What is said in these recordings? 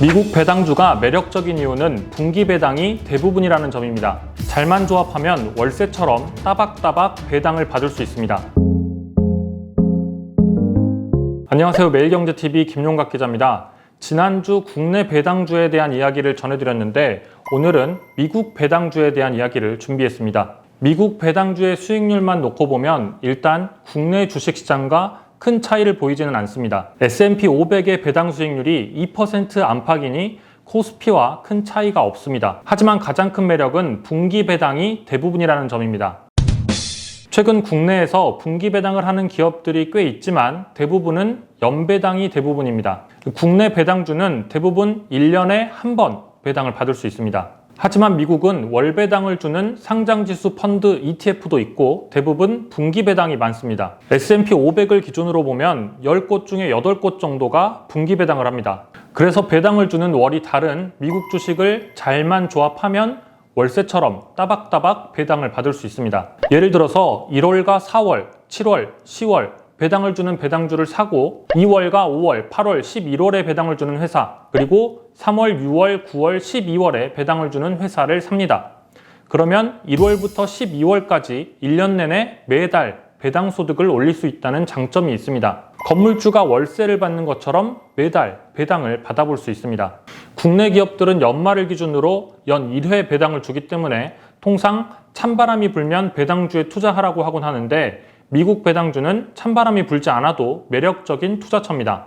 미국 배당주가 매력적인 이유는 분기 배당이 대부분이라는 점입니다. 잘만 조합하면 월세처럼 따박따박 배당을 받을 수 있습니다. 안녕하세요. 매일경제TV 김용각 기자입니다. 지난주 국내 배당주에 대한 이야기를 전해드렸는데 오늘은 미국 배당주에 대한 이야기를 준비했습니다. 미국 배당주의 수익률만 놓고 보면 일단 국내 주식시장과 큰 차이를 보이지는 않습니다. S&P 500의 배당 수익률이 2% 안팎이니 코스피와 큰 차이가 없습니다. 하지만 가장 큰 매력은 분기 배당이 대부분이라는 점입니다. 최근 국내에서 분기 배당을 하는 기업들이 꽤 있지만 대부분은 연배당이 대부분입니다. 국내 배당주는 대부분 1년에 한 번 배당을 받을 수 있습니다. 하지만 미국은 월배당을 주는 상장지수 펀드 ETF도 있고 대부분 분기 배당이 많습니다. S&P 500을 기준으로 보면 10곳 중에 8곳 정도가 분기 배당을 합니다. 그래서 배당을 주는 월이 다른 미국 주식을 잘만 조합하면 월세처럼 따박따박 배당을 받을 수 있습니다. 예를 들어서 1월과 4월, 7월, 10월 배당을 주는 배당주를 사고 2월과 5월, 8월, 11월에 배당을 주는 회사, 그리고 3월, 6월, 9월, 12월에 배당을 주는 회사를 삽니다. 그러면 1월부터 12월까지 1년 내내 매달 배당 소득을 올릴 수 있다는 장점이 있습니다. 건물주가 월세를 받는 것처럼 매달 배당을 받아볼 수 있습니다. 국내 기업들은 연말을 기준으로 연 1회 배당을 주기 때문에 통상 찬바람이 불면 배당주에 투자하라고 하곤 하는데 미국 배당주는 찬바람이 불지 않아도 매력적인 투자처입니다.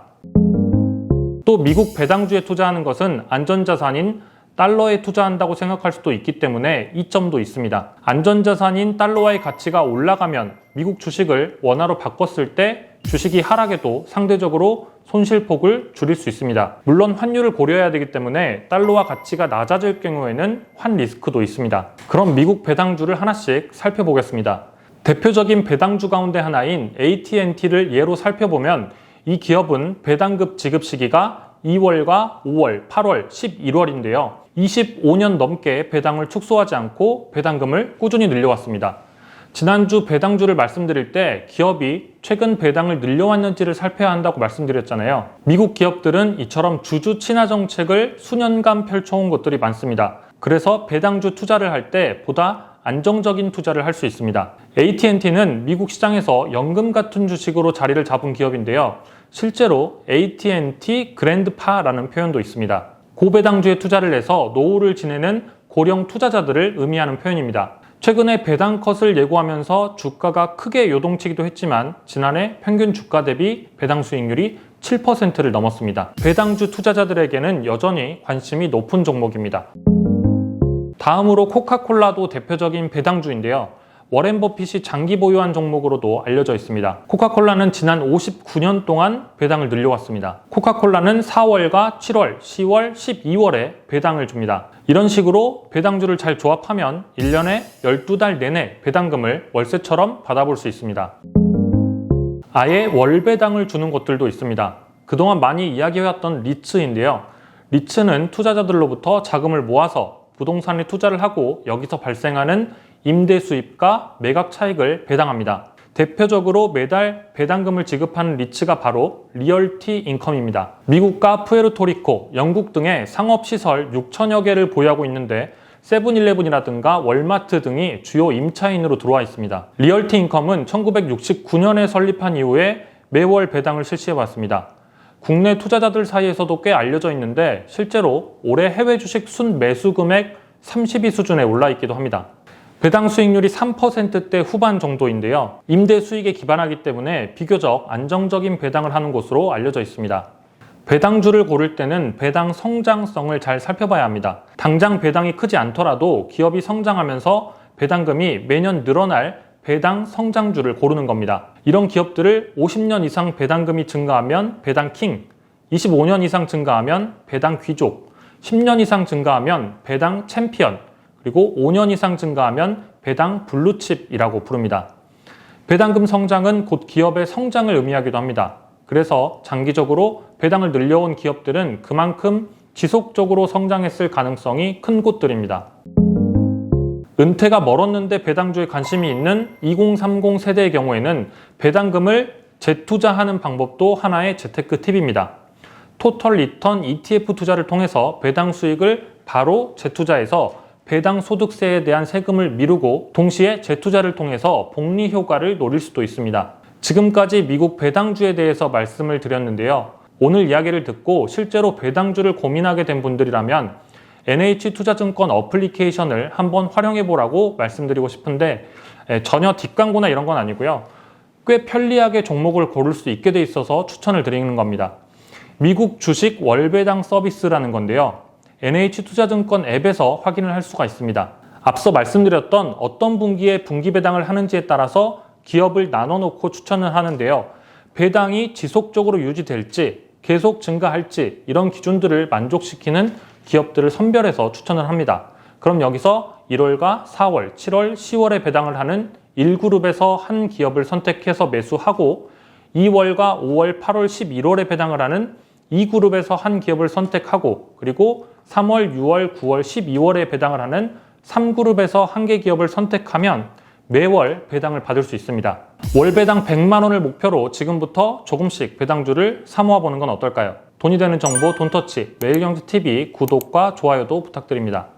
또 미국 배당주에 투자하는 것은 안전자산인 달러에 투자한다고 생각할 수도 있기 때문에 이점도 있습니다. 안전자산인 달러와의 가치가 올라가면 미국 주식을 원화로 바꿨을 때 주식이 하락해도 상대적으로 손실폭을 줄일 수 있습니다. 물론 환율을 고려해야 되기 때문에 달러와 가치가 낮아질 경우에는 환 리스크도 있습니다. 그럼 미국 배당주를 하나씩 살펴보겠습니다. 대표적인 배당주 가운데 하나인 AT&T를 예로 살펴보면 이 기업은 배당급 지급 시기가 2월과 5월, 8월, 11월인데요. 25년 넘게 배당을 축소하지 않고 배당금을 꾸준히 늘려왔습니다. 지난주 배당주를 말씀드릴 때 기업이 최근 배당을 늘려왔는지를 살펴야 한다고 말씀드렸잖아요. 미국 기업들은 이처럼 주주 친화 정책을 수년간 펼쳐온 것들이 많습니다. 그래서 배당주 투자를 할 때 보다 안정적인 투자를 할 수 있습니다. AT&T는 미국 시장에서 연금 같은 주식으로 자리를 잡은 기업인데요. 실제로 AT&T 그랜드파라는 표현도 있습니다. 고배당주에 투자를 해서 노후를 지내는 고령 투자자들을 의미하는 표현입니다. 최근에 배당 컷을 예고하면서 주가가 크게 요동치기도 했지만 지난해 평균 주가 대비 배당 수익률이 7%를 넘었습니다. 배당주 투자자들에게는 여전히 관심이 높은 종목입니다. 다음으로 코카콜라도 대표적인 배당주인데요. 워렌 버핏이 장기 보유한 종목으로도 알려져 있습니다. 코카콜라는 지난 59년 동안 배당을 늘려왔습니다. 코카콜라는 4월과 7월, 10월, 12월에 배당을 줍니다. 이런 식으로 배당주를 잘 조합하면 1년에 12달 내내 배당금을 월세처럼 받아볼 수 있습니다. 아예 월배당을 주는 곳들도 있습니다. 그동안 많이 이야기해왔던 리츠인데요. 리츠는 투자자들로부터 자금을 모아서 부동산에 투자를 하고 여기서 발생하는 임대 수입과 매각 차익을 배당합니다. 대표적으로 매달 배당금을 지급하는 리츠가 바로 리얼티 인컴입니다. 미국과 푸에르토리코, 영국 등의 상업시설 6천여 개를 보유하고 있는데 세븐일레븐이라든가 월마트 등이 주요 임차인으로 들어와 있습니다. 리얼티 인컴은 1969년에 설립한 이후에 매월 배당을 실시해왔습니다. 국내 투자자들 사이에서도 꽤 알려져 있는데 실제로 올해 해외 주식 순매수 금액 30위 수준에 올라 있기도 합니다. 배당 수익률이 3%대 후반 정도인데요. 임대 수익에 기반하기 때문에 비교적 안정적인 배당을 하는 곳으로 알려져 있습니다. 배당주를 고를 때는 배당 성장성을 잘 살펴봐야 합니다. 당장 배당이 크지 않더라도 기업이 성장하면서 배당금이 매년 늘어날 배당 성장주를 고르는 겁니다. 이런 기업들을 50년 이상 배당금이 증가하면 배당 킹, 25년 이상 증가하면 배당 귀족, 10년 이상 증가하면 배당 챔피언, 그리고 5년 이상 증가하면 배당 블루칩이라고 부릅니다. 배당금 성장은 곧 기업의 성장을 의미하기도 합니다. 그래서 장기적으로 배당을 늘려온 기업들은 그만큼 지속적으로 성장했을 가능성이 큰 곳들입니다. 은퇴가 멀었는데 배당주에 관심이 있는 2030 세대의 경우에는 배당금을 재투자하는 방법도 하나의 재테크 팁입니다. 토털 리턴 ETF 투자를 통해서 배당 수익을 바로 재투자해서 배당 소득세에 대한 세금을 미루고 동시에 재투자를 통해서 복리 효과를 노릴 수도 있습니다. 지금까지 미국 배당주에 대해서 말씀을 드렸는데요. 오늘 이야기를 듣고 실제로 배당주를 고민하게 된 분들이라면 NH투자증권 어플리케이션을 한번 활용해 보라고 말씀드리고 싶은데 전혀 뒷광고나 이런 건 아니고요. 꽤 편리하게 종목을 고를 수 있게 돼 있어서 추천을 드리는 겁니다. 미국 주식 월배당 서비스라는 건데요. NH투자증권 앱에서 확인을 할 수가 있습니다. 앞서 말씀드렸던 어떤 분기에 분기 배당을 하는지에 따라서 기업을 나눠놓고 추천을 하는데요. 배당이 지속적으로 유지될지 계속 증가할지 이런 기준들을 만족시키는 기업들을 선별해서 추천을 합니다. 그럼 여기서 1월과 4월, 7월, 10월에 배당을 하는 1그룹에서 한 기업을 선택해서 매수하고 2월과 5월, 8월, 11월에 배당을 하는 2그룹에서 한 기업을 선택하고 그리고 3월, 6월, 9월, 12월에 배당을 하는 3그룹에서 한 개 기업을 선택하면 매월 배당을 받을 수 있습니다. 월 배당 100만 원을 목표로 지금부터 조금씩 배당주를 사 모아보는 건 어떨까요? 돈이 되는 정보 돈터치 매일경제TV 구독과 좋아요도 부탁드립니다.